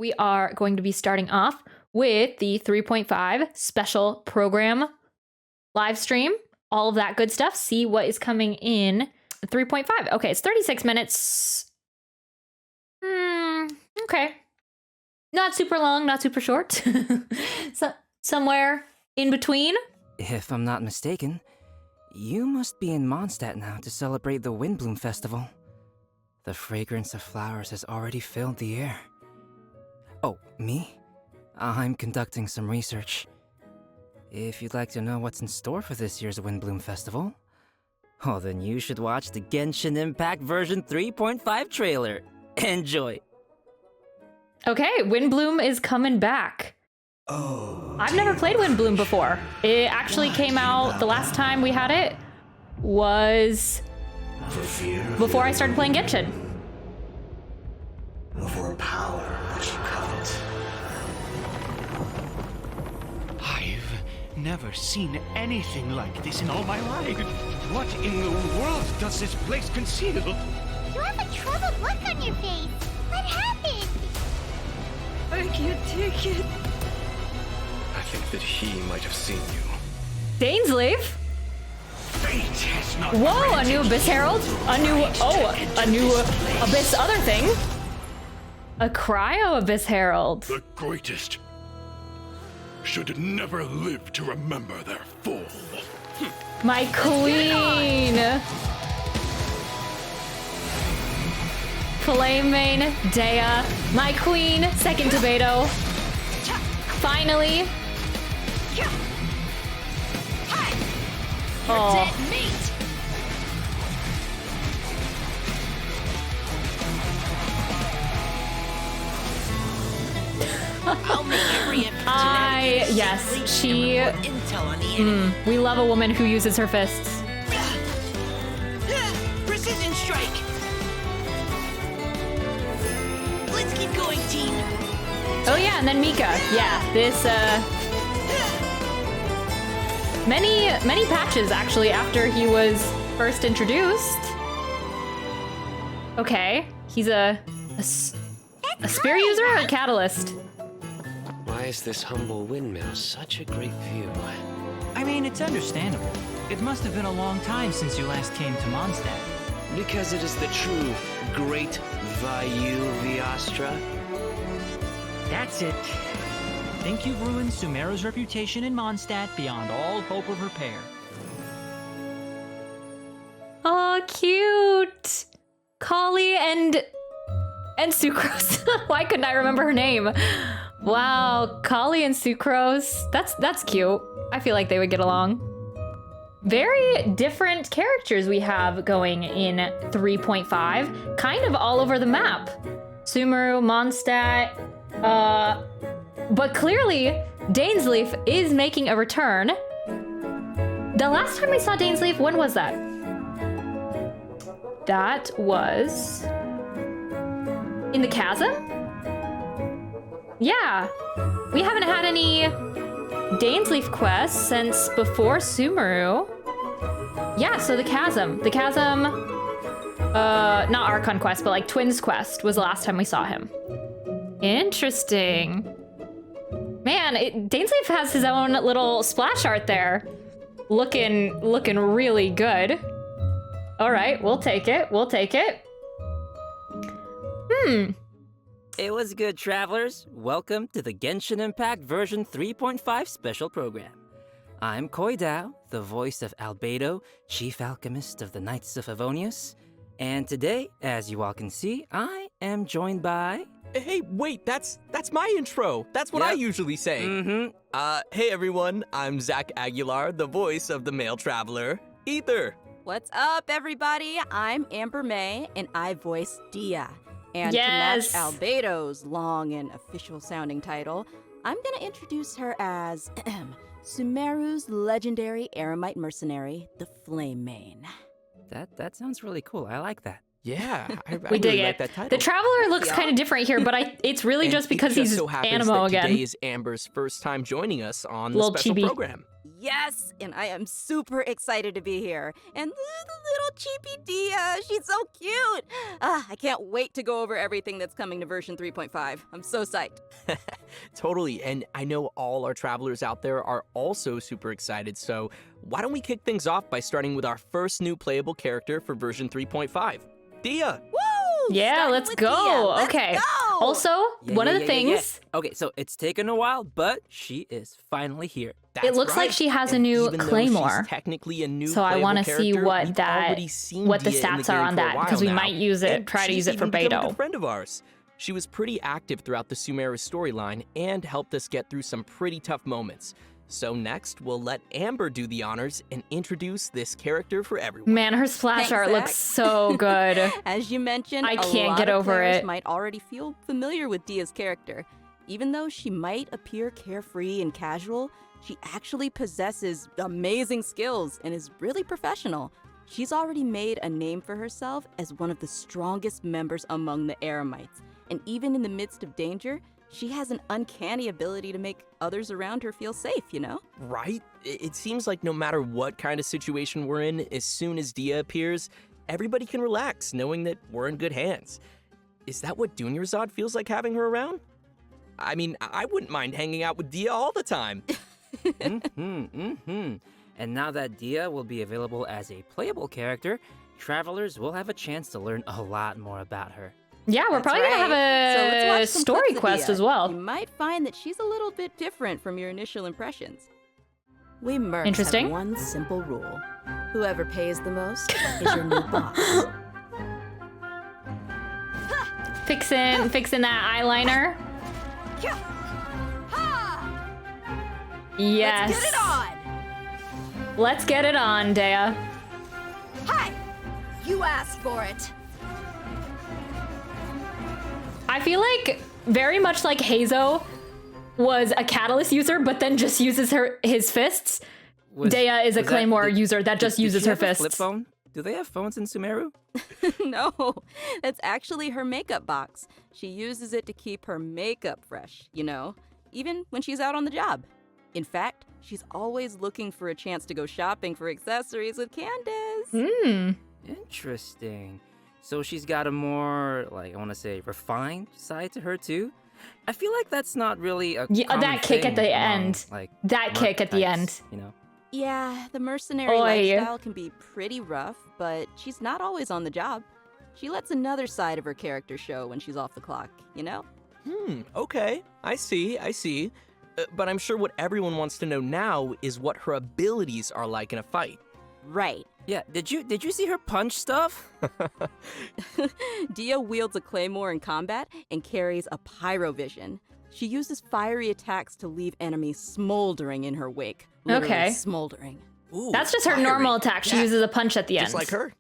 we are going to be starting off with the 3.5 special program live stream, all of that good stuff. See what is coming in 3.5. Okay, it's 36 minutes. Okay. Not super long, not super short. So, somewhere in between. If I'm not mistaken, you must be in Mondstadt now to celebrate the Windblume Festival. The fragrance of flowers has already filled the air. Oh, me? I'm conducting some research. If you'd like to know what's in store for this year's Windblume Festival, oh, then you should watch the Genshin Impact version 3.5 trailer. Enjoy! Okay, Windblume is coming back. Oh. I've never played Windblume before. It actually came out, the last time we had it was before I started playing Genshin. For power which you covet. I've never seen anything like this in all my life. What in the world does this place conceal? You have a troubled look on your face. What happened? I can't take it. I think that he might have seen you. Dainsleif? Fate has not Whoa, a new Abyss Herald? A new Abyss other thing? A Cryo Abyss Herald. The greatest should never live to remember their fall. My queen! Flame Dea, my queen, second Tobato. Finally. Oh. Dead meat. I'll make every effort to yes, she. intel on the enemy. We love a woman who uses her fists. Precision strike. Let's keep going, team. Oh yeah, and then Mika. Yeah, this many patches actually after he was first introduced. Okay, he's a spear user or a catalyst? Why is this humble windmill such a great view? I mean, it's understandable. It must have been a long time since you last came to Mondstadt. Because it is the true great Vayu Viastra. That's it. Think you've ruined Sumeru's reputation in Mondstadt beyond all hope of repair. Oh, cute. Kali and Sucrose. Why couldn't I remember her name? Wow, Kali and Sucrose. That's cute. I feel like they would get along. Very different characters we have going in 3.5, kind of all over the map. Sumeru, Mondstadt, but clearly Dainsleif is making a return. The last time we saw Dainsleif, when was that? That was in the chasm? Yeah, we haven't had any Dainsleif quests since before Sumeru. Yeah, so the chasm, not Archon quest, but like Twins quest was the last time we saw him. Interesting. Man, Dainsleif has his own little splash art there. Looking really good. All right, we'll take it. It was good, travelers. Welcome to the Genshin Impact version 3.5 special program. I'm Koidao, the voice of Albedo, chief alchemist of the Knights of Favonius. And today, as you all can see, I am joined by... Hey, wait, that's my intro. That's what I usually say. Hey everyone, I'm Zach Aguilar, the voice of the male traveler, Ether. What's up, everybody? I'm Amber May, and I voice Dia. And Yes. to match Albedo's long and official-sounding title, I'm gonna introduce her as Sumeru's legendary Eremite mercenary, the Flame Mane. That sounds really cool. I like that. Yeah, I We dig really like it. that title. The Traveler looks kind of different here, but it's really And just because it just he's so happens Animo that again. Today is Amber's first time joining us on the Little special chibi. program. Yes, and I am super excited to be here. And the little cheapy Dia, she's so cute. I can't wait to go over everything that's coming to version 3.5. I'm so psyched. Totally, and I know all our travelers out there are also super excited, so why don't we kick things off by starting with our first new playable character for version 3.5, Dia! Woo! Yeah, Starting let's with go. Dia. Let's Okay. go! Also, one of the things, Okay, so it's taken a while, but she is finally here. it looks like she has a new Even though Claymore. she's technically a new So I want to see what we've that already seen what the Dia in stats game are on for a that, because we while might now, use it, and try to she's use it for even become a Beto. good friend of ours. She was pretty active throughout the Sumeru storyline and helped us get through some pretty tough moments. So next, we'll let Amber do the honors and introduce this character for everyone. Man, her splash Thanks, art Zach. looks so good. As you mentioned, I a can't lot get of over players it. might already feel familiar with Dia's character. Even though she might appear carefree and casual, she actually possesses amazing skills and is really professional. She's already made a name for herself as one of the strongest members among the Eremites. And even in the midst of danger, she has an uncanny ability to make others around her feel safe, you know? Right? It seems like no matter what kind of situation we're in, as soon as Dia appears, everybody can relax knowing that we're in good hands. Is that what Dunyarzad feels like having her around? I mean, I wouldn't mind hanging out with Dia all the time. And now that Dia will be available as a playable character, travelers will have a chance to learn a lot more about her. Yeah, we're That's probably gonna right. So let's have a watch some story clips of quest Dia. as well. You might find that she's a little bit different from your initial impressions. We mercs Interesting. have one simple rule. Whoever pays the most is your new boss. Fixing that eyeliner. Yes. Let's get it on! Let's get it on, Dea. Hi! You asked for it. I feel like very much like Hazo was a catalyst user, but then just uses his fists. Dea is a Claymore user that just uses she her have a fists. flip phone? Do they have phones in Sumeru? No, that's actually her makeup box. She uses it to keep her makeup fresh, you know, even when she's out on the job. In fact, she's always looking for a chance to go shopping for accessories with Candace. Interesting. So she's got a more, like, I want to say, refined side to her too? I feel like that's not really a Yeah, common that kick at thing the among, end. Like, That merc kick at the types, end. You know? Yeah, the mercenary Oi. lifestyle can be pretty rough, but she's not always on the job. She lets another side of her character show when she's off the clock, you know? Okay. I see. But I'm sure what everyone wants to know now is what her abilities are like in a fight. Right. Yeah, did you see her punch stuff? Dia wields a claymore in combat and carries a pyrovision. She uses fiery attacks to leave enemies smoldering in her wake. Literally Okay. smoldering. Ooh, That's just her fiery. normal attack. She Yeah, uses a punch at the end. just like her.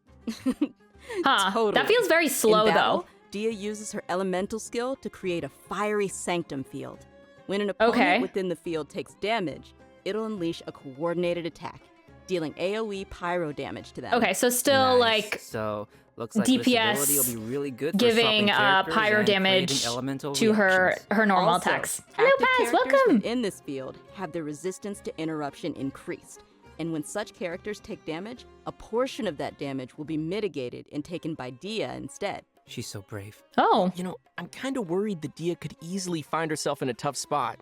Huh. Totally. That feels very slow, In battle, though. Dia uses her elemental skill to create a fiery sanctum field. When an opponent Okay. within the field takes damage, it'll unleash a coordinated attack, dealing AoE pyro damage to them. Okay, so still Nice. like So looks like DPS this ability will be really good for giving swapping characters pyro and damage creating elemental to her reactions. normal Also, attacks. active Hello, Paz. characters Welcome. within this field have their resistance to interruption increased. And when such characters take damage, a portion of that damage will be mitigated and taken by Dia instead. She's so brave. Oh, You know, I'm kind of worried that Dia could easily find herself in a tough spot.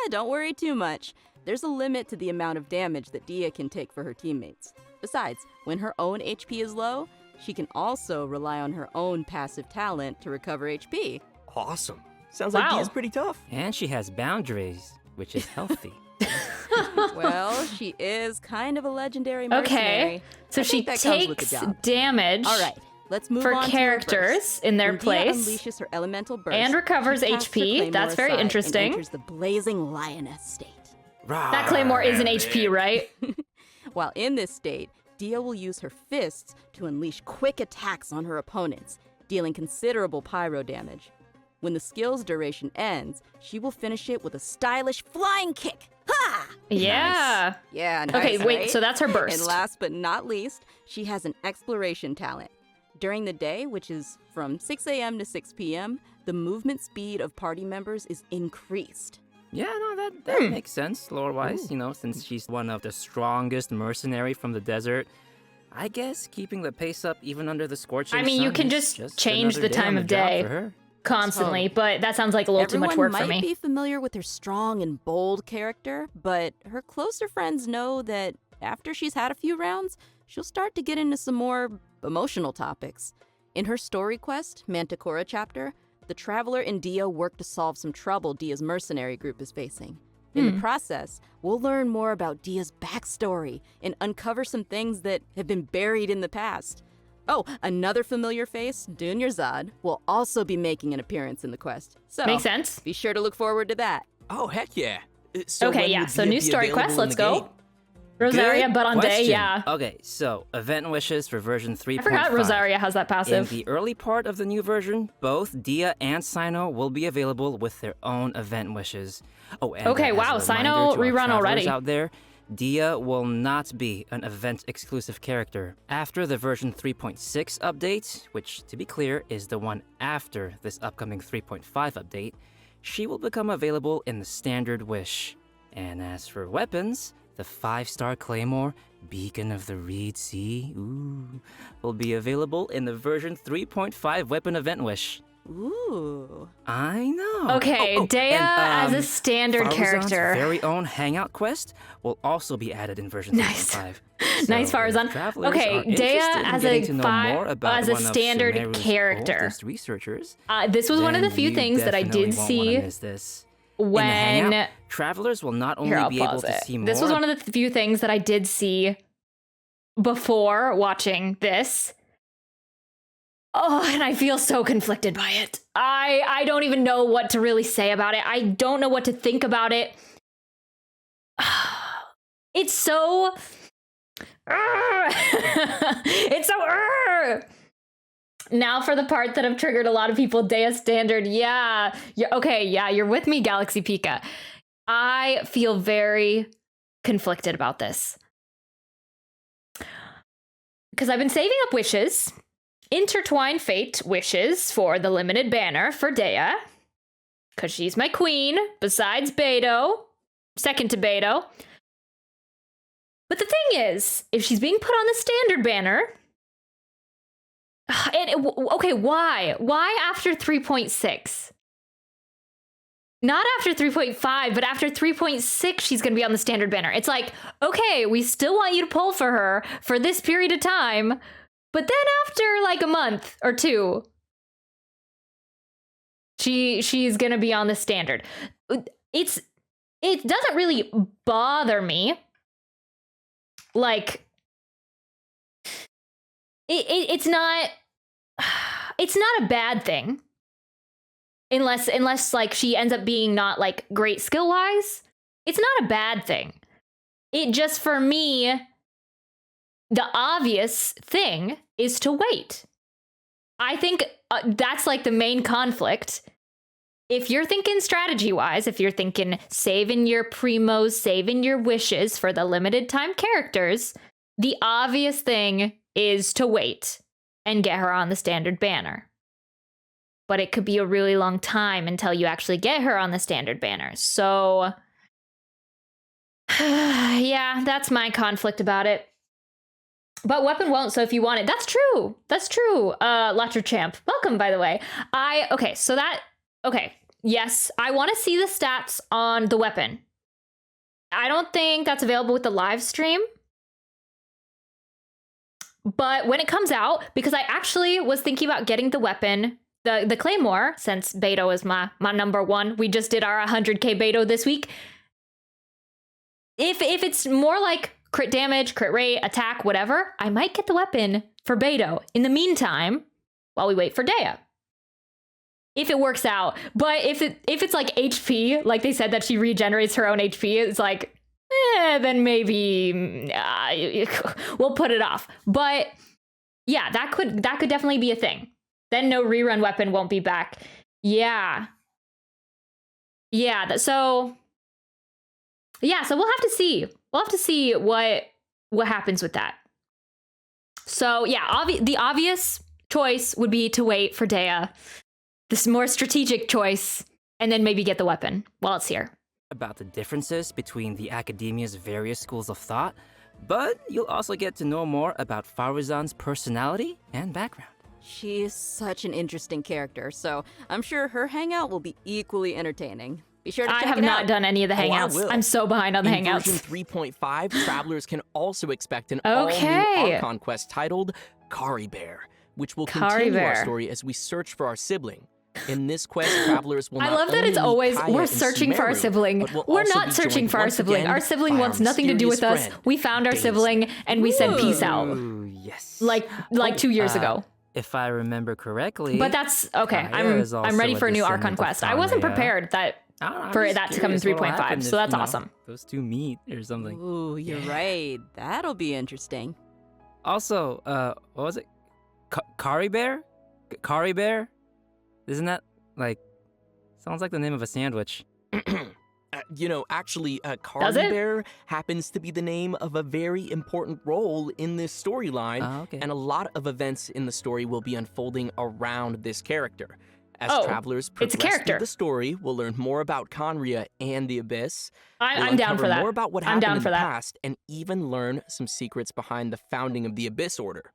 Don't worry too much. There's a limit to the amount of damage that Dia can take for her teammates. Besides, when her own HP is low, she can also rely on her own passive talent to recover HP. Awesome. Sounds like Wow. Dia's pretty tough. And she has boundaries, which is healthy. Well, she is kind of a legendary mercenary. okay. So I she think that comes with the takes job. damage All right, let's move for on to her characters burst. in their When Dia place unleashes her elemental burst and recovers she casts her HP. claymore That's very aside and interesting. enters the blazing lioness state. That Claymore is an HP, right? While in this state, Dia will use her fists to unleash quick attacks on her opponents, dealing considerable pyro damage. When the skill's duration ends, she will finish it with a stylish flying kick. Ha! Yeah. Yeah, nice, Okay, wait, right? so that's her burst. And last but not least, she has an exploration talent. During the day, which is from 6 a.m. to 6 p.m., the movement speed of party members is increased. Yeah, no, that makes sense, lore-wise. You know, since she's one of the strongest mercenary from the desert, I guess keeping the pace up even under the scorching I mean, you sun can is just change another the time on of job day for her. constantly, but that sounds like a little too much work for Everyone me. might be familiar with her strong and bold character, but her closer friends know that after she's had a few rounds, she'll start to get into some more emotional topics. In her story quest, Manticora chapter, the Traveler and Dia work to solve some trouble Dia's mercenary group is facing. In the process, we'll learn more about Dia's backstory and uncover some things that have been buried in the past. Oh, another familiar face, Dunyarzad, will also be making an appearance in the quest. So, Makes sense. be sure to look forward to that. Oh, heck yeah. So Okay, when yeah, would so Dia new be story available quest, in let's the go. game? Rosaria, Good but on day, question. yeah. Okay, so event wishes for version 3.5. I forgot Rosaria has that In passive. the early part of the new version, both Dia and Sino will be available with their own event wishes. Oh, and Okay, as wow, a Sino reminder to our rerun travelers already. out there, Dia will not be an event-exclusive character. After the version 3.6 update, which, to be clear, is the one after this upcoming 3.5 update, she will become available in the standard wish. And as for weapons, the 5-star Claymore, Beacon of the Reed Sea, will be available in the version 3.5 weapon event wish. Ooh. I know. Okay, Dea as a standard Faruzan's character. very own hangout quest will also be added in version Nice. 3.5. Nice, So if Farzan. travelers Okay, are Dea interested in as getting a to know more about as a one of standard Sumeru's character. oldest researchers, This was one of the then few you things that I definitely did won't wanna see miss this. when. In the hangout, travelers will not only Here, I'll be able pause to it. see more. This was one of the few things that I did see before watching this. Oh, and I feel so conflicted by it. I don't even know what to really say about it. I don't know what to think about it. It's so... it's so... Now for the part that have triggered a lot of people, Dea Standard. Yeah. Okay, yeah, you're with me, Galaxy Pika. I feel very conflicted about this. Because I've been saving up wishes, intertwine fate wishes for the limited banner for Dea. Because she's my queen, besides Beto. Second to Beto. But the thing is, if she's being put on the standard banner... okay, why? Why after 3.6? Not after 3.5, but after 3.6, she's going to be on the standard banner. It's like, okay, we still want you to pull for her for this period of time, but then after like a month or two, she's going to be on the standard. It doesn't really bother me. Like, it's not a bad thing. Unless like she ends up being not like great skill wise, it's not a bad thing. It just, for me, the obvious thing is to wait. I think that's like the main conflict. If you're thinking strategy wise, if you're thinking saving your primos, saving your wishes for the limited time characters, the obvious thing is to wait and get her on the standard banner. But it could be a really long time until you actually get her on the standard banner. So, yeah, that's my conflict about it. But weapon won't, so if you want it, that's true. That's true. Latcher Champ, welcome, by the way. Yes, I want to see the stats on the weapon. I don't think that's available with the live stream. But when it comes out, because I actually was thinking about getting the weapon, the Claymore, since Beto is my number one. We just did our 100k Beto this week. If it's more like crit damage, crit rate, attack, whatever, I might get the weapon for Beto in the meantime while we wait for Dea. If it works out. But if it's like HP, like they said that she regenerates her own HP, it's like, then maybe we'll put it off. But yeah, that could definitely be a thing. Then no rerun weapon won't be back. Yeah. So we'll have to see. We'll have to see what happens with that. So yeah, the obvious choice would be to wait for Dea. This more strategic choice, and then maybe get the weapon while it's here. About the differences between the academia's various schools of thought, but you'll also get to know more about Faruzan's personality and background. She is such an interesting character, so I'm sure her hangout will be equally entertaining. Be sure to check it out. I have not done any of the hangouts. will. I'm so behind on the In hangouts. version 3.5, travelers can also expect an Okay. all-new Archon quest titled Kari Bear, which will Kari continue our Bear. story as we search for our sibling. In this quest, travelers will I not love that only it's meet always Kaya we're and searching for our Sumeru, sibling. but will We're also not be searching joined for our once sibling. again Our sibling by wants our nothing to do with mysterious us. friend, We found our Daisy. sibling and we said peace out. Ooh, yes. Like 2 years ago. If I remember correctly. But that's okay. Kaya is I'm ready also for a new descendant Archon of quest. I wasn't Kanaya. prepared that I don't know, I'm for just that to come in curious what'll 3.5, happen so if, that's you know, awesome. Those two meet or something. Ooh, you're right. That'll be interesting. Also, what was it? Kari Bear? Kari Bear? Isn't that like sounds like the name of a sandwich? Actually, Does Kari it? Bear happens to be the name of a very important role in this storyline, Oh, okay. and a lot of events in the story will be unfolding around this character. As Oh, travelers it's a progress character. through the story, we'll learn more about Conria and the Abyss. We'll I'm down for uncover that. more about what I'm happened down in for the that. past, and even learn some secrets behind the founding of the Abyss Order.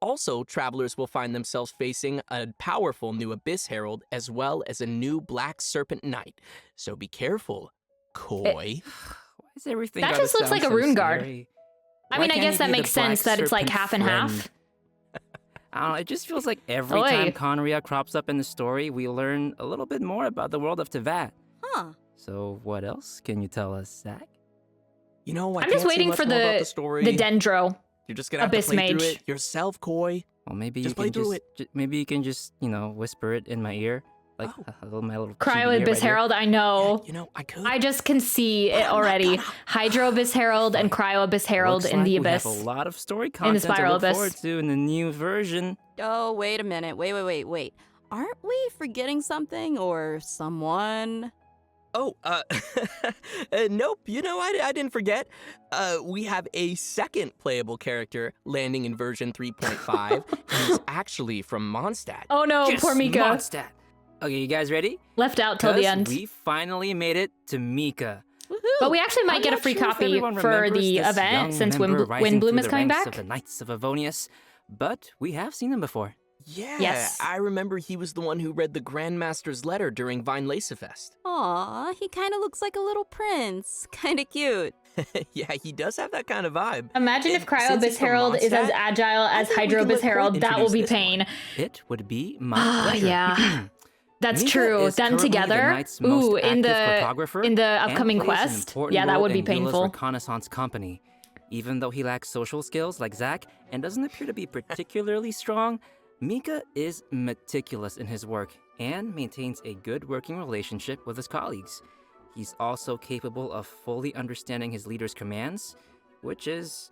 Also, travelers will find themselves facing a powerful new Abyss Herald as well as a new Black Serpent Knight. So be careful, Koi. Why is everything That gotta just looks sound like a so rune guard. scary? I Why mean, I can't guess he that be the makes sense Black that it's like Serpent half and half. friend? I don't know, it just feels like every Oi. time Conria crops up in the story, we learn a little bit more about the world of Tevat. Huh. So what else can you tell us, Zach? You know, I I'm can't just say waiting much for more about the the story. Dendro. You're just gonna have Abyss to play through Mage. it yourself, Koi. Well, maybe Just you play can through just, maybe you can just, whisper it in my ear, like my little Cryo chibi ear Abyss right here. Herald, I know. I could. I just can see it already. Hydro Abyss Herald and Cryo Abyss Herald Looks in like the we Abyss. have a lot of story In the content Spiral to look Abyss. forward to in the new version. Oh, wait a minute. Wait. Aren't we forgetting something or someone? Oh, nope. I didn't forget. We have a second playable character landing in version 3.5, and he's actually from Mondstadt. Oh no, Yes, poor Mika. Mondstadt. Okay, you guys ready? Left out till the 'Cause end. We finally made it to Mika. But we actually might I'm get a not free sure if copy everyone for remembers the this event young since member rising Windblume through is the coming ranks back. of the Knights of Avonius, but we have seen him before. Yeah, Yes. I remember he was the one who read the Grandmaster's letter during Vine Lacefest. Aw, he kind of looks like a little prince. Kind of cute. Yeah, he does have that kind of vibe. Imagine if And Cryo since Abyss he's from Herald is as Mondstadt, agile as think we Hydro can Abyss let Koi Herald. That will introduce be this one. pain. It would be my Ah, pleasure. yeah. That's Mika true. is Done currently the together. Knight's most Ooh, in active cartographer the and upcoming plays an quest. important Yeah, that role would be in Eula's painful. reconnaissance company. Even though he lacks social skills like Zack and doesn't appear to be particularly strong, Mika is meticulous in his work and maintains a good working relationship with his colleagues. He's also capable of fully understanding his leader's commands, which is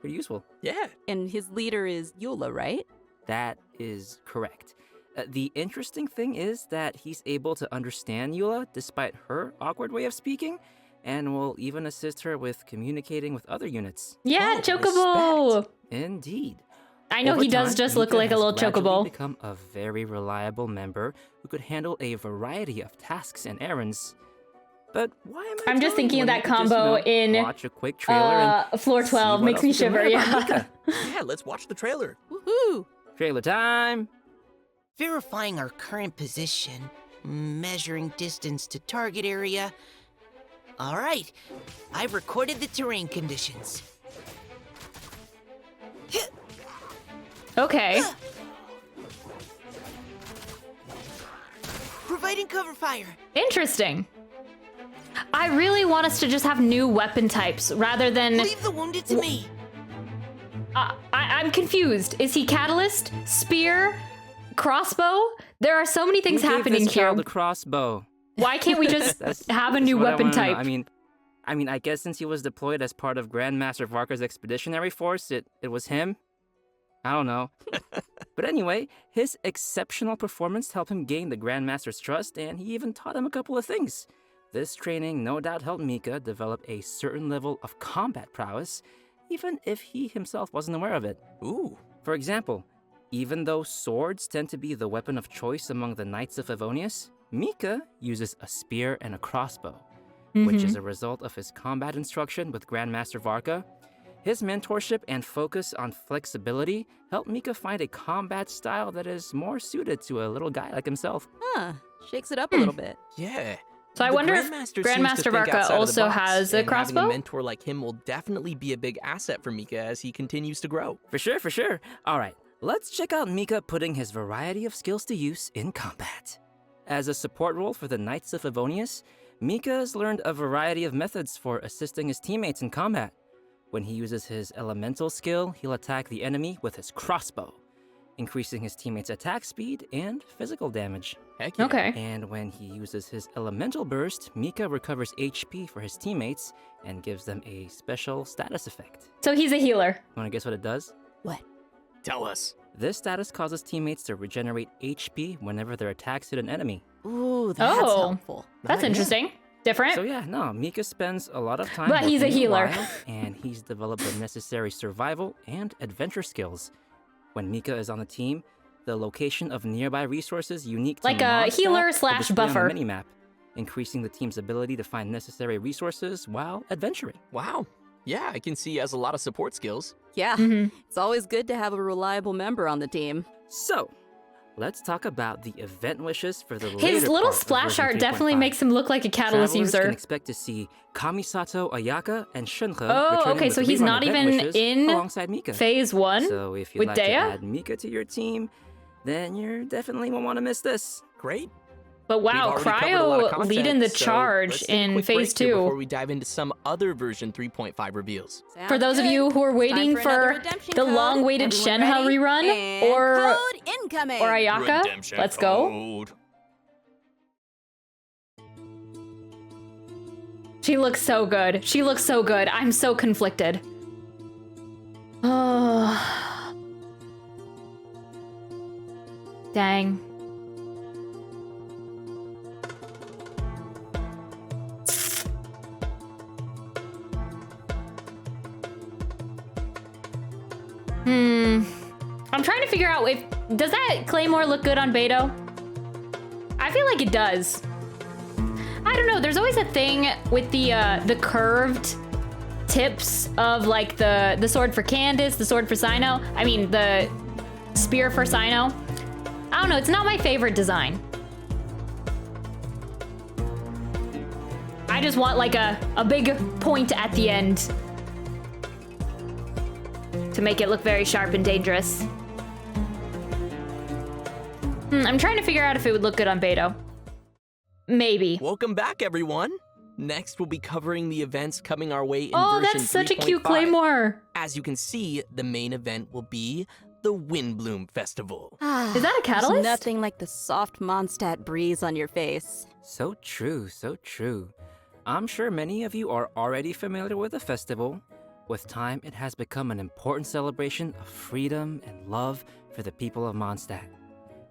pretty useful. Yeah. And his leader is Eula, right? That is correct. The interesting thing is that he's able to understand Eula despite her awkward way of speaking, and will even assist her with communicating with other units. Yeah, Oh, Chocobo. respect. Indeed. I know Over he does time, just look Mika like a has little gradually Chocobo. become a very reliable member who could handle a variety of tasks and errands. But why am I I'm just telling thinking you of when that you could just, combo in watch a quick trailer and Floor see 12 what makes else me we can shiver, learn about yeah. Mika? Yeah, let's watch the trailer. Woohoo! Trailer time! Verifying our current position, measuring distance to target area. All right, I've recorded the terrain conditions. Okay. Providing cover fire. Interesting. I really want us to just have new weapon types rather than... Leave the wounded to me. I'm confused. Is he catalyst, spear, crossbow? There are so many things Who gave happening this here. child a crossbow? Why can't we just have a that's new what I weapon wanna know. type? I mean, I guess since he was deployed as part of Grandmaster Varka's expeditionary force, it was him. I don't know. But anyway, his exceptional performance helped him gain the Grandmaster's trust, and he even taught him a couple of things. This training no doubt helped Mika develop a certain level of combat prowess, even if he himself wasn't aware of it. Ooh. For example, Even though swords tend to be the weapon of choice among the Knights of Favonius, Mika uses a spear and a crossbow, which is a result of his combat instruction with Grandmaster Varka. His mentorship and focus on flexibility helped Mika find a combat style that is more suited to a little guy like himself. Huh. Shakes it up a little bit. Yeah. So I The wonder if seems to Grandmaster think Varka outside of the also box, has a and crossbow? Having a mentor like him will definitely be a big asset for Mika as he continues to grow. For sure, for sure. All right, let's check out Mika putting his variety of skills to use in combat. As a support role for the Knights of Favonius, Mika has learned a variety of methods for assisting his teammates in combat. When he uses his elemental skill, he'll attack the enemy with his crossbow, increasing his teammates' attack speed and physical damage. Heck yeah. Okay. And when he uses his elemental burst, Mika recovers HP for his teammates and gives them a special status effect. So he's a healer. Wanna guess what it does? What? Tell us. This status causes teammates to regenerate HP whenever their attacks hit an enemy. Ooh, that's Oh. helpful. That's Nice. interesting. Different. So yeah, no, Mika spends a lot of time But he's a working in the healer. wild, and he's developed the necessary survival and adventure skills. When Mika is on the team, the location of nearby resources unique to Like a Mondstadt healer will slash display on the buffer. minimap, increasing the team's ability to find necessary resources while adventuring. Wow. Yeah, I can see he has a lot of support skills. Yeah. Mhm. It's always good to have a reliable member on the team. So, let's talk about the event wishes for the His later little part of splash version art definitely 3.5. makes him look like a Catalyst Travelers user. can expect to see Kamisato Ayaka and Shunhe Oh, returning okay, with so he's rerun not event even wishes in alongside Mika. Phase 1 So if you'd with like to Dea? add Mika to your team, then you definitely won't want to miss this. Great. But wow, We've already covered a lot of Cryo leading the content, so charge let's take a in quick Phase break here Before 2. we dive into some other version 3.5 reveals. For those of you who are waiting for the long-awaited Shenhe rerun or incoming. Ayaka, let's go. She looks so good. She looks so good. I'm so conflicted. Oh. Dang. I'm trying to figure out if does that Claymore look good on Beto? I feel like it does. I don't know. There's always a thing with the curved tips of like the sword for Candace, the sword for Cyno. I mean the spear for Cyno. I don't know. It's not my favorite design. I just want like a big point at the end to make it look very sharp and dangerous. I'm trying to figure out if it would look good on Beto. Maybe. Welcome back, everyone. Next, we'll be covering the events coming our way in Oh, version that's such a cute 3.5. Claymore. As you can see, the main event will be the Windblume Festival. Is that a There's catalyst? nothing like the soft Mondstadt breeze on your face. So true, so true. I'm sure many of you are already familiar with the festival. With time, it has become an important celebration of freedom and love for the people of Mondstadt.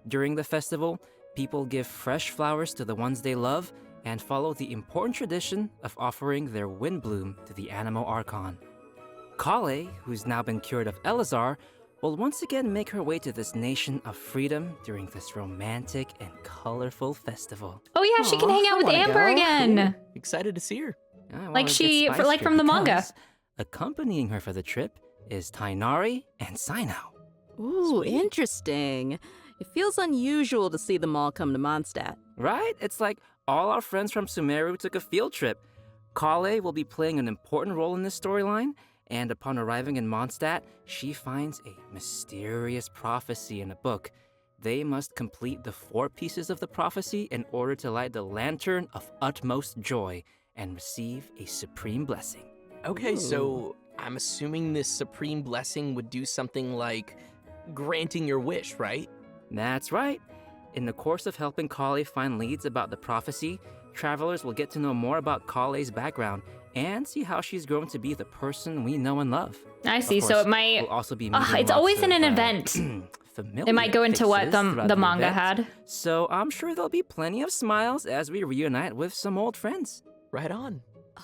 During the festival, people give fresh flowers to the ones they love and follow the important tradition of offering their Windblume to the Animo Archon. Kale, who's now been cured of Elazar, will once again make her way to this nation of freedom during this romantic and colorful festival. Oh yeah, she can Aw, hang I out with wanna Amber go. again. Excited to see her. Well, Like it gets she- spicier like from the manga. because accompanying her for the trip is Tainari and Cyno. Ooh, interesting. It feels unusual to see them all come to Mondstadt. Right? It's like all our friends from Sumeru took a field trip. Kale will be playing an important role in this storyline, and upon arriving in Mondstadt, she finds a mysterious prophecy in a book. They must complete the 4 pieces of the prophecy in order to light the lantern of utmost joy and receive a supreme blessing. Okay, so I'm assuming this supreme blessing would do something like granting your wish, right? That's right. In the course of helping Kale find leads about the prophecy, travelers will get to know more about Kale's background and see how she's grown to be the person we know and love. I Of see. So course, it might. we'll also be Ugh, meeting it's lots always in of, an event. familiar It might go into what faces throughout the manga event. had. So I'm sure there'll be plenty of smiles as we reunite with some old friends. Right on.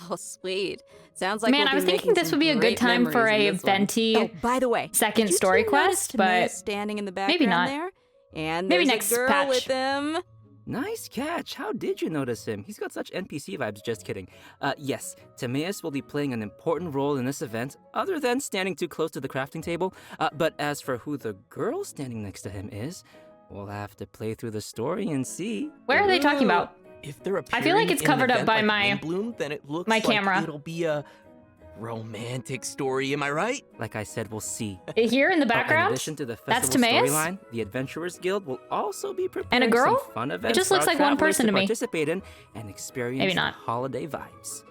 Oh, sweet. Sounds like Man, we'll I be was thinking making this some would be a good great time for memories in a this one. venti Oh, by the way, second did you story two notice quest, Timaeus but standing in the background maybe not. there? And Maybe there's next a girl patch. with him. Nice catch. How did you notice him? He's got such NPC vibes, just kidding. Yes, Timaeus will be playing an important role in this event, other than standing too close to the crafting table. But as for who the girl standing next to him is, we'll have to play through the story and see. Where are they talking about? If they're I feel like it's appearing in covered an up by event my- like Windblume, then it looks my like camera. it'll be a romantic story, am I right? Like I said, we'll see. Here in the In background? addition to the That's festival Timaeus? storyline, the Adventurers Guild will also be And a preparing girl? some fun events just for looks our like one travelers person to me. participate in and experience Maybe the not. holiday vibes.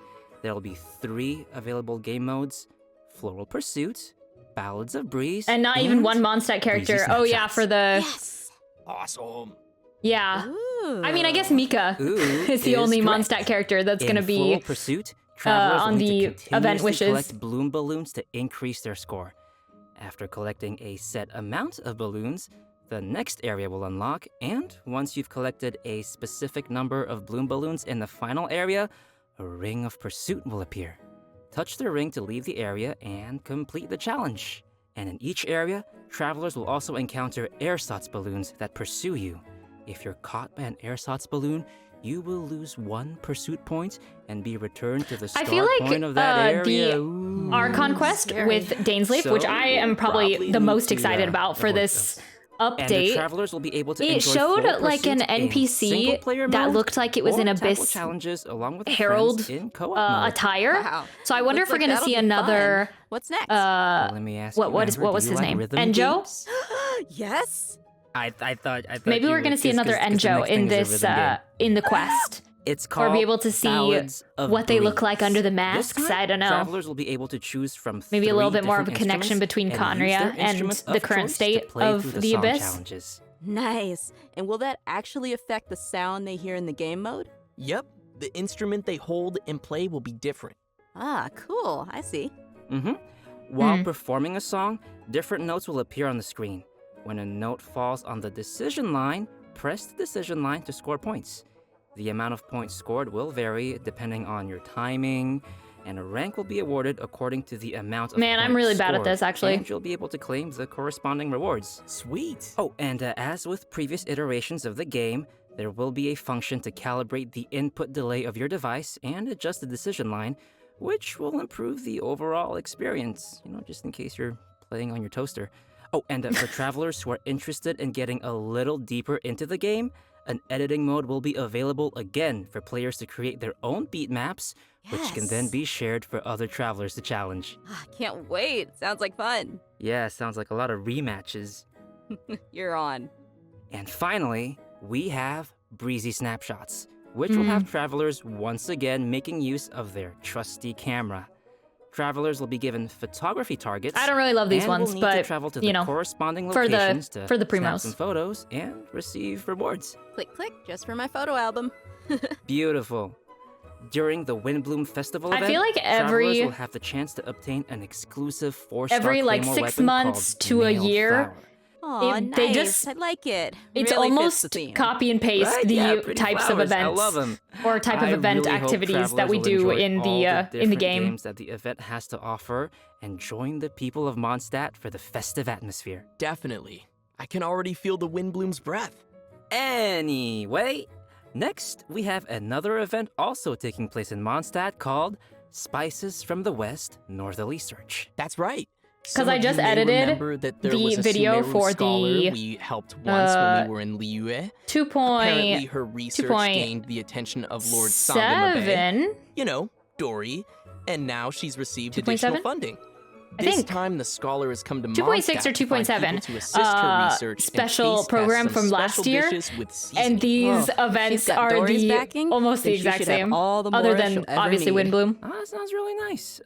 There will be 3 available game modes: Floral Pursuit, Ballads of Breeze, And not even one Mondstadt character. Breezy Oh yeah, Snapshots. for the Yes. Awesome. yeah. Ooh. I mean, I guess Mika Ooh, is the is only correct. Mondstadt character that's In gonna be Floral Pursuit, travelers on will need the to event continuously wishes. collect bloom balloons to increase their score. After collecting a set amount of balloons, the next area will unlock, and once you've collected a specific number of bloom balloons in the final area, a ring of pursuit will appear. Touch the ring to leave the area and complete the challenge. And in each area, travelers will also encounter ersatz balloons that pursue you. If you're caught by an ersatz balloon, you will lose 1 pursuit point and be returned to the I start feel like point of that area. the Ooh. Archon quest with Dainsleif, which So, I am probably probably the need most to, excited about for avoid this And the update. travelers will be able to It enjoy showed full like an pursuit in NPC single-player that mode looked like it was or in tackle Abyss challenges along with their Herald friends in co-op mode. attire. Wow. So I wonder Looks if we're like gonna that'll see be another fun. What's next? Let me ask you, what Amber, was do you his like name? rhythm Enjo? games? Yes. I thought Maybe you we're would- gonna see 'cause- another 'cause the Enjo next in thing is a this rhythm game. in the quest. It's called Or be able to see Ballads of what they look Breeze. like under the This masks. time, I don't know. Travelers will be able to choose from Maybe a little 3 bit more of a different connection instruments between and use Conria their and instruments the of current choice to state play of through the song Abyss. challenges. Nice. And will that actually affect the sound they hear in the game mode? Yep, the instrument they hold and play will be different. Ah, cool. I see. While performing a song, different notes will appear on the screen. When a note falls on the decision line, press the decision line to score points. The amount of points scored will vary depending on your timing, and a rank will be awarded according to the amount of Man, I'm points really bad at scored, this, actually. And you'll be able to claim the corresponding rewards. Sweet. Oh, and as with previous iterations of the game, there will be a function to calibrate the input delay of your device and adjust the decision line, which will improve the overall experience, just in case you're playing on your toaster. Oh, and for travelers who are interested in getting a little deeper into the game, an editing mode will be available again for players to create their own beat maps, which can then Yes. be shared for other travelers to challenge. Ah, can't wait. Sounds like fun. Yeah, sounds like a lot of rematches. You're on. And finally, we have Breezy Snapshots, which will have travelers once again making use of their trusty camera. Travelers will be given photography targets. I don't really love these and will ones, need but to travel to the corresponding for the- locations to for the snap primos. some photos and receive rewards. Click, click, just for my photo album. Beautiful. During the Windblume Festival I event, feel like travelers every- will have the chance to obtain an exclusive 4-star every, like, claymore 6 weapon months called to a Mailed year, Flower. Aw, It- nice. they just- I like it. It's Really fits almost the theme. copy and paste Right? the Yeah, pretty types of flowers. I events love 'em. or type of I event really hope activities that travelers we will do enjoy in all the different game. games that the event has to offer and join the people of Mondstadt for the festive atmosphere. Definitely. I can already feel the Windblume's breath. Anyway, next we have another event also taking place in Mondstadt called Spices from the West Northerly Search. That's right. 'Cause Some I of just you may edited remember that there the was a video Sumeru for scholar the, we helped once when we were in Liyue. 2.7. Apparently, her research gained the attention of Lord Sangamabe. You know, Dory. And now she's received 2.7? additional funding. I This think time, the scholar has come to 2.6 or Mondstadt to find 2.7. people to assist her research and Special taste test program some from special last year, dishes with seasoning. and these Oh, she's events got are Dory's the backing? almost the Then she exact should have same, all the other more than she'll ever obviously need. Windblume. Ah, that sounds really nice.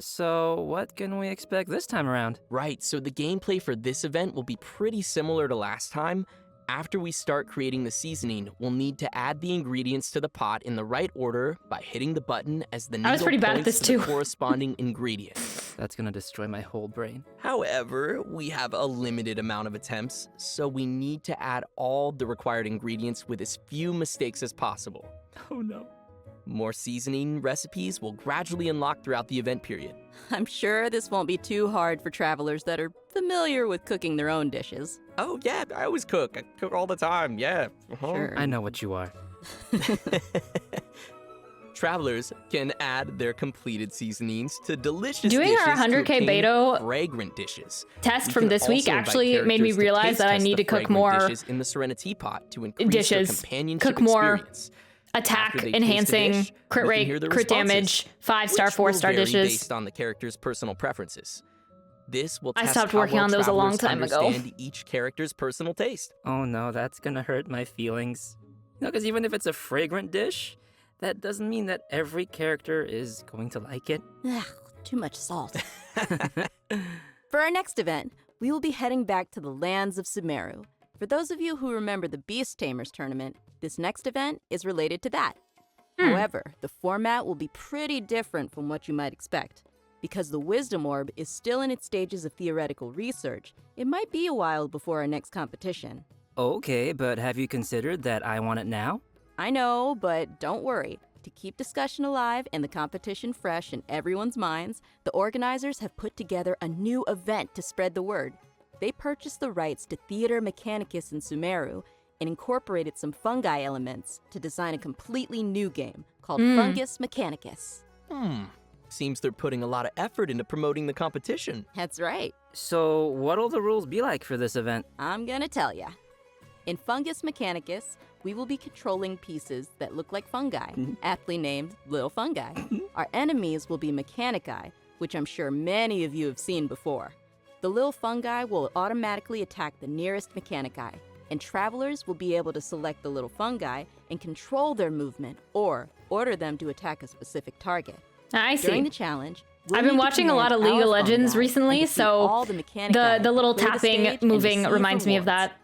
So what can we expect this time around? Right, so the gameplay for this event will be pretty similar to last time. After we start creating the seasoning, we'll need to add the ingredients to the pot in the right order by hitting the button as the needle I was pretty bad at points this to too. the corresponding ingredient. That's gonna destroy my whole brain. However, we have a limited amount of attempts, so we need to add all the required ingredients with as few mistakes as possible. Oh no. More seasoning recipes will gradually unlock throughout the event period. I'm sure this won't be too hard for travelers that are familiar with cooking their own dishes. Oh, yeah, I always cook. I cook all the time, yeah. Sure. I know what you are. Travelers can add their completed seasonings to delicious Doing dishes our to 100K obtain Beto fragrant dishes. test You from can this week also invite actually made me characters to realize taste that I test need the to cook fragrant more dishes in the Serenity Pot to increase dishes, their companionship cook more experience. attack After they taste a enhancing, dish, crit we can hear rate, their crit responses, damage, 5-star, which will 4-star vary dishes. based on the character's personal preferences. This will I test stopped how working well on those a long travelers time ago. understand each character's personal taste. Oh no, that's gonna hurt my feelings. No, because even if it's a fragrant dish, that doesn't mean that every character is going to like it. Ugh, too much salt. For our next event, we will be heading back to the lands of Sumeru. For those of you who remember the Beast Tamers tournament, this next event is related to that. However, the format will be pretty different from what you might expect. Because the Wisdom Orb is still in its stages of theoretical research, it might be a while before our next competition. Okay, but have you considered that I want it now? I know, but don't worry. To keep discussion alive and the competition fresh in everyone's minds, the organizers have put together a new event to spread the word. They purchased the rights to Theater Mechanicus in Sumeru and incorporated some fungi elements to design a completely new game called Fungus Mechanicus. Seems they're putting a lot of effort into promoting the competition. That's right. So, what'll the rules be like for this event? I'm gonna tell ya. In Fungus Mechanicus, we will be controlling pieces that look like fungi, aptly named Little Fungi. Our enemies will be Mechanici, which I'm sure many of you have seen before. The little fungi will automatically attack the nearest Mechanici, and travelers will be able to select the little fungi and control their movement or order them to attack a specific target. I During see. the challenge, we'll I've been need to watching a lot of command League of our Legends fungi recently, and defeat so all the Mechanici, the little clear the tapping, stage, and moving receive reminds me of rewards. that.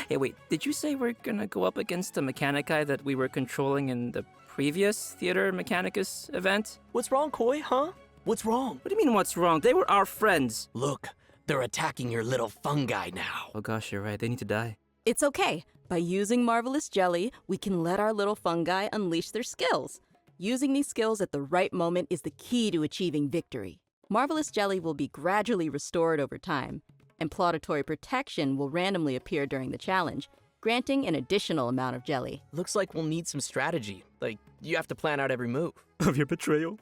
Hey, wait, did you say we're gonna go up against the Mechanici that we were controlling in the previous Theater Mechanicus event? What's wrong, Koi, huh? What's wrong? What do you mean, what's wrong? They were our friends. Look, they're attacking your little fungi now. Oh gosh, you're right, they need to die. It's okay. By using Marvelous Jelly, we can let our little fungi unleash their skills. Using these skills at the right moment is the key to achieving victory. Marvelous Jelly will be gradually restored over time, and Plauditory Protection will randomly appear during the challenge, granting an additional amount of jelly. Looks like we'll need some strategy. Like, you have to plan out every move. Of your betrayal.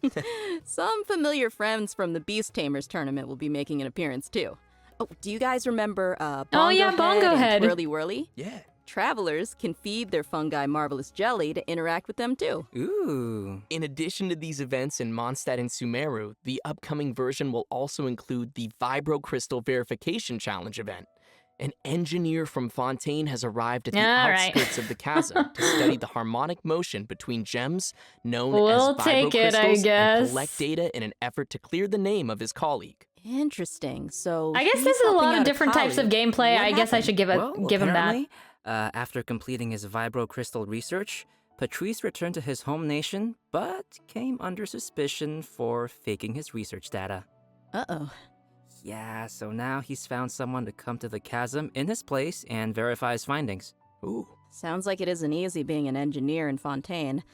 Some familiar friends from the Beast Tamers tournament will be making an appearance too. Oh, do you guys remember Bongo yeah, Bongo and Head. Twirly Whirly? Yeah. Travelers can feed their fungi Marvelous Jelly to interact with them too. Ooh. In addition to these events in Mondstadt and Sumeru, the upcoming version will also include the Vibro Crystal Verification Challenge event. An engineer from Fontaine has arrived at the All right. outskirts of the chasm to study the harmonic motion between gems known We'll as take it, I vibrocrystals guess. and collect data in an effort to clear the name of his colleague. Interesting. So I guess he's this is a helping lot out of different types of colleague. gameplay. What I guess I happened? should give him that. Apparently, after completing his Vibro Crystal research, Patrice returned to his home nation, but came under suspicion for faking his research data. Uh-oh. Yeah, so now he's found someone to come to the chasm in his place and verify his findings. Ooh. Sounds like it isn't easy being an engineer in Fontaine.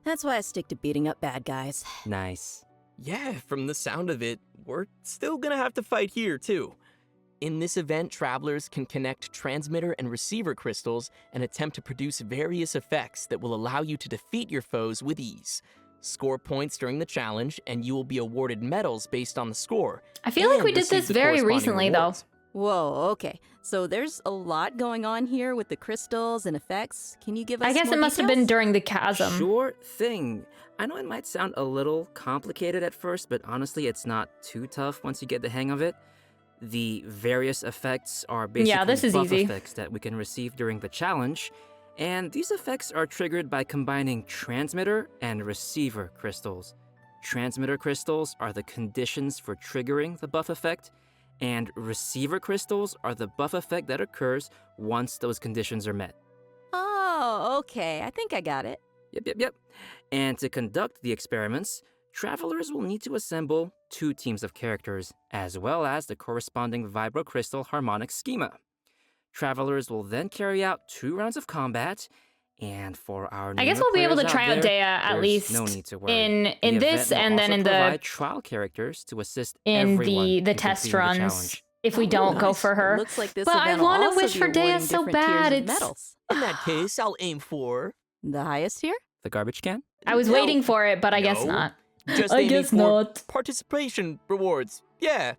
That's why I stick to beating up bad guys. Nice. Yeah, from the sound of it, we're still gonna have to fight here, too. In this event, travelers can connect transmitter and receiver crystals and attempt to produce various effects that will allow you to defeat your foes with ease. Score points during the challenge, and you will be awarded medals based on the score. I feel like and we did receive this the very corresponding recently, though. rewards. Whoa, okay. So there's a lot going on here with the crystals and effects. Can you give us I guess more it must have been details? during the chasm. Sure thing. I know it might sound a little complicated at first, but honestly, it's not too tough once you get the hang of it. The various effects are basically this is buff easy. effects that we can receive during the challenge, and these effects are triggered by combining transmitter and receiver crystals. Transmitter crystals are the conditions for triggering the buff effect, and receiver crystals are the buff effect that occurs once those conditions are met. Oh, okay. I think I got it. Yep. And to conduct the experiments, travelers will need to assemble 2 teams of characters, as well as the corresponding vibrocrystal harmonic schema. Travelers will then carry out 2 rounds of combat, And for our I guess newer we'll be able to players try out out Dea there, at there's least no need to worry. in The this, event will and then also in the provide trial characters to assist everyone the in test completing the runs challenge. if we don't go for her. Looks like this But I event will want to also wish be for Dea awarding so different tiers bad. of It's medals. In that case, I'll aim for The highest tier? The garbage can? I was No. waiting for it, but I guess No. not. just I aiming guess for not. participation rewards. Yeah.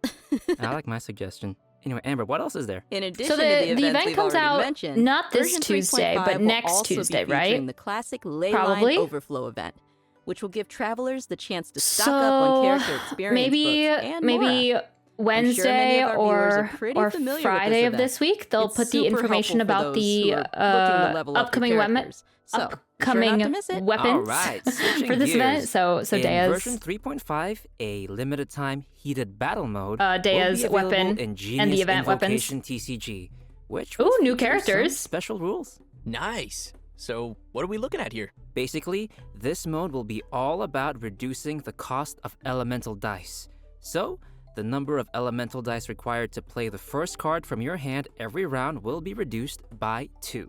I like my suggestion. Anyway, Amber, what else is there? In addition So to the events event we've comes already out mentioned, not this version Tuesday, 3.5 but will next also be Tuesday, featuring right? the classic Leyline Probably. Overflow event, which will give travelers the chance to stock up on character experience maybe books and more. maybe I'm sure Wednesday many of our viewers are or pretty or familiar with Friday this of event. this week they'll It's put the super information helpful for about those the who are looking to level up their upcoming characters. So, be sure not upcoming to miss it. weapons All right, switching for this event. gears. So In Dea's version 3.5, a limited time heated battle mode Dea's will be available weapon in and Genius the event weapons. Invocation TCG, which Ooh, will new feature some characters. special rules. Nice. So, what are we looking at here? Basically, this mode will be all about reducing the cost of elemental dice. So, the number of elemental dice required to play the first card from your hand every round will be reduced by 2.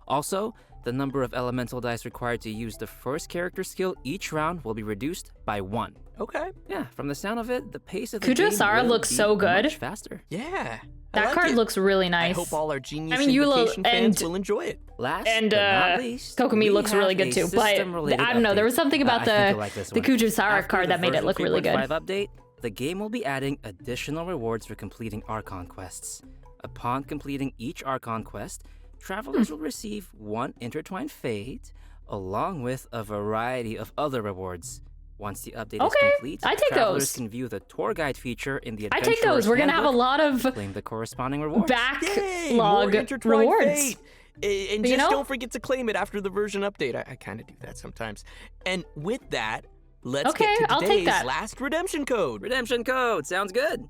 Also, the number of elemental dice required to use the first character skill each round will be reduced by 1. Okay. Yeah, from the sound of it, the pace of the Kujo game Sara will looks be so good. much faster. Yeah. I That like card it. looks really nice. I hope all our Genius I mean, Eula Invocation fans and- will enjoy it. Last And but not least, Kokomi we looks really have good a too. But system-related I don't know, there was update. something about I think the you'll like this the one. Kujo Sara After card the that made it version look really good. 3.5 update, the game will be adding additional rewards for completing Archon quests. Upon completing each Archon quest, travelers will receive 1 Intertwined Fate, along with a variety of other rewards. Once the update is Okay, complete, I take travelers those. can view the tour guide feature in the I Adventurer's take those. We're gonna have a Handbook lot of to claim the corresponding rewards. Yay! More backlog intertwined rewards. fate. And You just know? don't forget to claim it after the version update. I kind of do that sometimes. And with that, let's Okay, get to I'll take today's that. last redemption code. Redemption code sounds good.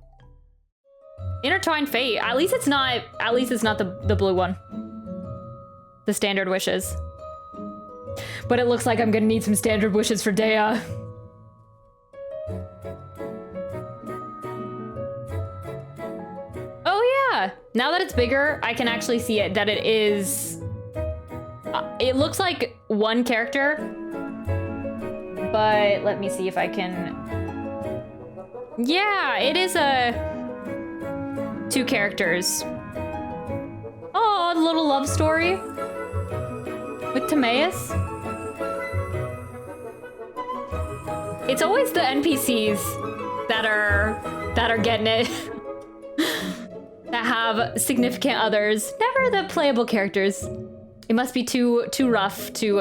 Intertwined Fate. At least it's not the blue one. The standard wishes. But it looks like I'm gonna need some standard wishes for Dea. Oh yeah! Now that it's bigger, I can actually see it that it is. It looks like one character, but let me see if I can. Yeah, it is a 2 characters. Oh, a little love story with Timaeus. It's always the NPCs that are getting it. That have significant others, never the playable characters. It must be too rough to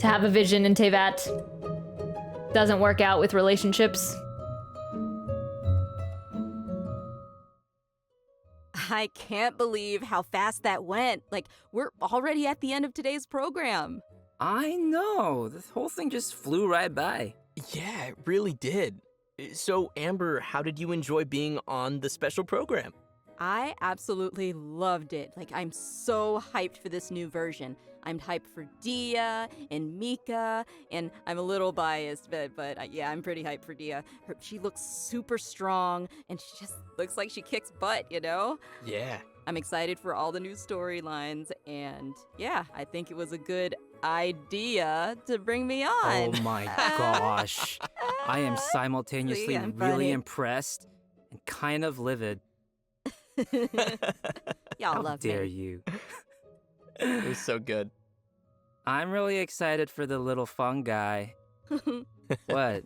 have a vision in Tevat. Doesn't work out with relationships. I can't believe how fast that went. Like, we're already at the end of today's program. I know. This whole thing just flew right by. Yeah, it really did. So, Amber, how did you enjoy being on the special program? I absolutely loved it. Like, I'm so hyped for this new version. I'm hyped for Dea and Mika, and I'm a little biased, but yeah, I'm pretty hyped for Dea. She looks super strong, and she just looks like she kicks butt, you know? Yeah. I'm excited for all the new storylines, and yeah, I think it was a good idea to bring me on. Oh my gosh. I am simultaneously See, I'm really funny. impressed and kind of livid. Y'all How love dare me. you? It was so good. I'm really excited for the little fun guy. What?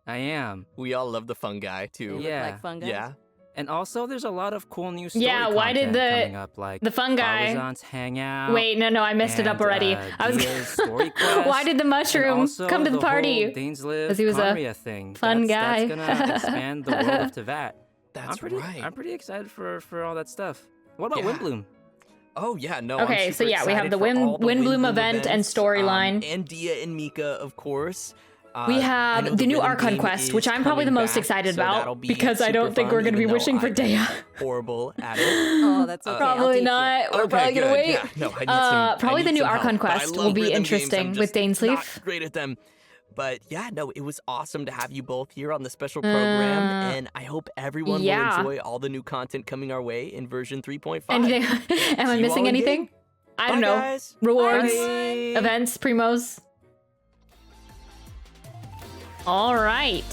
I am. We all love the fun guy, They too. look Yeah. like fun guys. Yeah. And also, there's a lot of cool new story Yeah, why did content coming up, like the fun guy- Faruzan's hangout. Wait, no, I messed it up and, already. I was. Dia's story quest, Why did the and mushroom also come to the whole party? Dainsliv 'Cause he was a Conria thing. fun That's guy. gonna expand the world of Tevat. That's I'm right. pretty excited for all that stuff. What about Yeah. Windblume? Oh, yeah, no. Okay, I'm so super yeah, we have excited the for all the Windblume event and events, storyline. And Dea and Mika, of course. We I know have the new rhythm Archon game quest, is which I'm probably the coming most back, excited so that'll about be because I don't super think we're fun, gonna be even though wishing for I'm Dea. horrible at it. Oh, that's okay. I'll Probably teach you. not. We're Okay, probably gonna good. wait. Yeah, no, I need some, I Probably need the new some Archon help, but I quest love will be rhythm games, interesting I'm with just Dainsleif. not great at them. But yeah, no, it was awesome to have you both here on the special program, and I hope everyone yeah. will enjoy all the new content coming our way in version 3.5. Anything? Am I See you all missing in anything? game. I don't Bye, know. guys. Rewards, Bye. events, primos. All right.